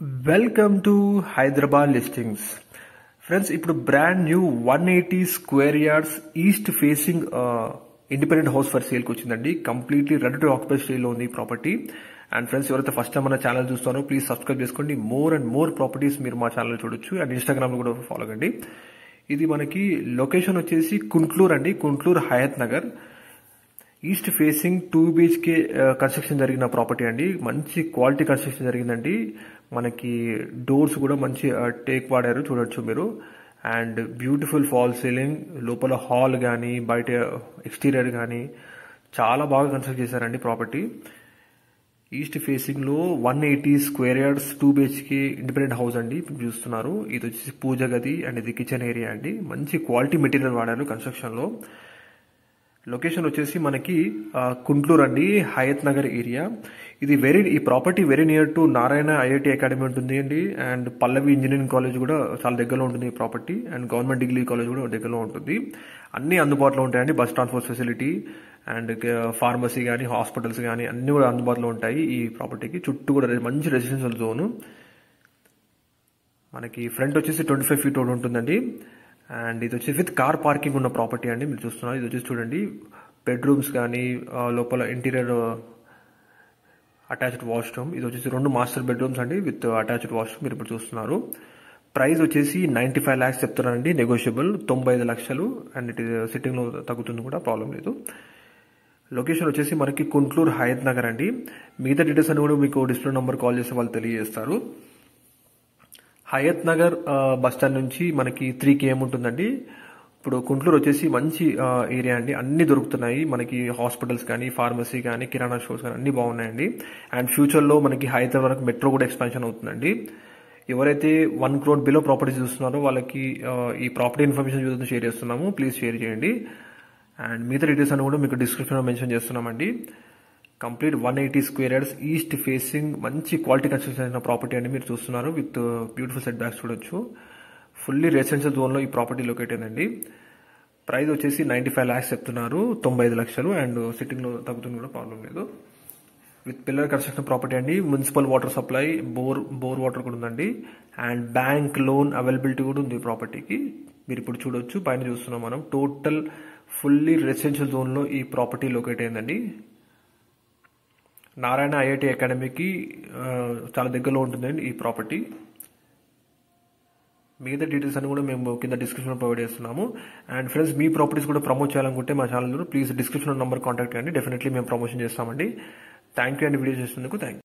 Welcome to Hyderabad listings. Friends, ఇప్పుడు brand new 180 square yards east facing independent house for సేల్కి వచ్చిందండి. Completely ready to occupy స్టేజ్లో ఉంది ఈ ప్రాపర్టీ. అండ్ ఫ్రెండ్స్, ఎవరైతే ఫస్ట్ టైం మన ఛానల్ చూస్తారో ప్లీజ్ సబ్స్క్రైబ్ చేసుకోండి. మోర్ అండ్ మోర్ ప్రాపర్టీస్ మీరు మా ఛానల్ చూడొచ్చు. అండ్ ఇన్స్టాగ్రామ్ కూడా ఫాలో కండి. ఇది మనకి లొకేషన్ వచ్చేసి కుంట్లూరు అండి, Kuntloor Hayat Nagar. East facing 2 BHK construction జరిగిన ప్రాపర్టీ అండి. మంచి క్వాలిటీ కన్స్ట్రక్షన్ జరిగిందండి. మనకి డోర్స్ కూడా మంచి టేక్ వాడారు, చూడొచ్చు మీరు. అండ్ బ్యూటిఫుల్ ఫాల్ సీలింగ్, లోపల హాల్ కానీ బయట ఎక్స్టీరియర్ కానీ చాలా బాగా కన్స్ట్రక్ట్ చేశారండి ప్రాపర్టీ. ఈస్ట్ ఫేసింగ్ లో 180 square yards 2 BHK independent house అండి చూస్తున్నారు. ఇది వచ్చేసి పూజ గది అండ్ ఇది కిచెన్ ఏరియా అండి. మంచి క్వాలిటీ మెటీరియల్ వాడారు కన్స్ట్రక్షన్ లో. లొకేషన్ వచ్చేసి మనకి కుంట్లూరు అండి, హయత్ నగర్ ఏరియా. ఈ property very near to Narayana IIT academy ఉంటుంది అండి. అండ్ పల్లవి ఇంజనీరింగ్ కాలేజ్ కూడా చాలా దగ్గరలో ఉంటుంది ఈ property. And government degree college కూడా దగ్గరలో ఉంటుంది. అన్ని అందుబాటులో ఉంటాయండి. Bus transport facility and pharmacy కానీ హాస్పిటల్స్ కానీ అన్ని కూడా అందుబాటులో ఉంటాయి ఈ ప్రాపర్టీకి. చుట్టూ కూడా మంచి రెసిడెన్షియల్ జోను. మనకి ఫ్రంట్ వచ్చేసి 25 feet రోడ్ ఉంటుందండి. అండ్ ఇది వచ్చేసి విత్ కార్ పార్కింగ్ ఉన్న ప్రాపర్టీ అండి. మీరు చూస్తున్నారు, ఇది వచ్చేసి చూడండి బెడ్రూమ్స్ కానీ లోపల ఇంటీరియర్ అటాచ్డ్ వాష్రూమ్. ఇది వచ్చేసి 2 మాస్టర్ బెడ్రూమ్స్ అండి విత్ అటాచ్డ్ వాష్రూమ్ మీరు ఇప్పుడు చూస్తున్నారు. ప్రైస్ వచ్చేసి 95 lakhs చెప్తున్నారండి, నెగోషియబుల్ 95 లక్షలు. అండ్ ఇట్ సిట్టింగ్ లో తగ్గుతుంది కూడా, ప్రాబ్లం లేదు. లొకేషన్ వచ్చేసి మనకి కుంట్లూరు హయత్ నగర్ అండి. మిగతా డీటెయిల్స్ అని కూడా మీకు డిస్ప్లే నంబర్ కాల్ చేస్తే వాళ్ళు తెలియజేస్తారు. హయత్ నగర్ బస్ స్టాండ్ నుంచి మనకి 3 km ఉంటుందండి. ఇప్పుడు కుంట్లూరు వచ్చేసి మంచి ఏరియా అండి. అన్ని దొరుకుతున్నాయి మనకి, హాస్పిటల్స్ కానీ ఫార్మసీ కానీ కిరాణా స్టోర్స్ కానీ అన్ని బాగున్నాయండి. అండ్ ఫ్యూచర్ లో మనకి హైదరాబాద్ వరకు మెట్రో కూడా ఎక్స్పాన్షన్ అవుతుందండి. ఎవరైతే 1 crore బిలో ప్రాపర్టీ చూస్తున్నారో వాళ్ళకి ఈ ప్రాపర్టీ ఇన్ఫర్మేషన్ చూసి షేర్ చేస్తున్నాము, ప్లీజ్ షేర్ చేయండి. అండ్ మిగతా డీటెయిల్స్ అని కూడా మీకు డిస్క్రిప్షన్ లో మెన్షన్ చేస్తున్నామండి. Complete 180 square yards east facing మంచి క్వాలిటీ కన్స్ట్రక్షన్ అయిన ప్రాపర్టీ అండి మీరు చూస్తున్నారు. విత్ బ్యూటిఫుల్ సెట్ బ్యాక్స్ చూడొచ్చు. ఫుల్లీ రెసిడెన్షియల్ జోన్ లో ఈ ప్రాపర్టీ లొకేట్ అయిందండి. ప్రైస్ వచ్చేసి 95 lakhs చెప్తున్నారు, 95 లక్షలు. అండ్ సిట్టింగ్ లో తగ్గుతుంది కూడా, ప్రాబ్లం లేదు. విత్ పిల్లర్ కన్స్ట్రక్షన్ ప్రాపర్టీ అండి. Municipal water supply, bore water కూడా ఉందండి. అండ్ బ్యాంక్ లోన్ అవైలబిలిటీ కూడా ఉంది ప్రాపర్టీకి. మీరు ఇప్పుడు చూడొచ్చు, పైన చూస్తున్నాం మనం. టోటల్ ఫుల్లీ రెసిడెన్షియల్ జోన్ లో ఈ ప్రాపర్టీ లొకేట్ అయిందండి. నారాయణ IIT అకాడమీకి చాలా దగ్గరలో ఉంటుందండి ఈ ప్రాపర్టీ. మిగతా డీటెయిల్స్ అని కూడా మేము కింద డిస్క్రిప్షన్ ప్రొవైడ్ చేస్తున్నాము. అండ్ ఫ్రెండ్స్, మీ ప్రాపర్టీస్ కూడా ప్రమోట్ చేయాలనుకుంటే మా channel please description number contact చేయండి. డెఫినెట్లీ మేము ప్రమోషన్ చేస్తామండి. థ్యాంక్ యూ అండి, వీడియో చేసినందుకు. Thank you.